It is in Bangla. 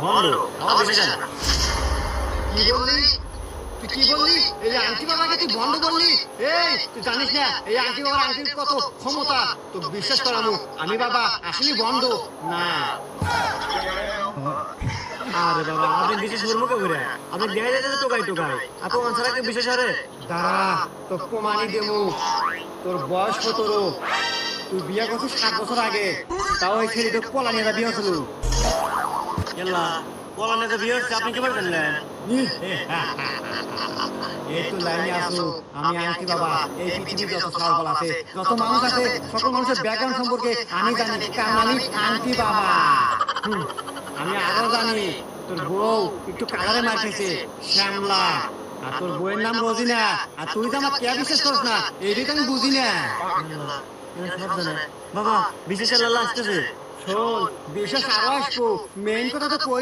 বন্ধ আমার বিশ্বাস হয় না। কি বললি তুই? কি বললি? এই আংটি বাবাকে তুই বন্ধ বললি? এই তুই জানিস না এই আংটি বাবার আংটির কত ক্ষমতা? তো বিশ্বাস করামু আমি বাবা আসলে বন্ধ না। আরে বাবা আপনি বিশ্বাস করবো কে করে? আপনি দেখা যাচ্ছে টোকাই টোকাই এত ছাড়া কি বিশ্বাস করে? দাঁড়া তো প্রমাণই দেবো। তোর বয়স 17, তুই বিয়ে করছিস 7 বছর আগে, তাও এই ছেলে তো পলানিয়া বিয়ে হচ্ছিল। গেলা বলা না বিয়ে হচ্ছে আপনি কি জানলেন? এই তো লাইনে আসো। আমি আংটি বাবা এই পৃথিবীর যত সালবাল আছে, যত মানুষ আছে, সকল মানুষের ব্যাকগ্রাউন্ড সম্পর্কে আমি জানি, কারণ আমি আংটি বাবা। আমি আরো জানি তোর বউ একটু কালারে মার খেয়েছে, শ্যামলা। আর তোর বউয়ের নাম রোজিনা। আর তুই তো আমার কে বিশ্বাস করিস না, এইটাই তো আমি বুঝি না। সব জানে বাবা বিশ্বাসের লাল্লা আসতেছে। শোন, বিশ্বাস আরো আসবো, মেইন কথা তো কই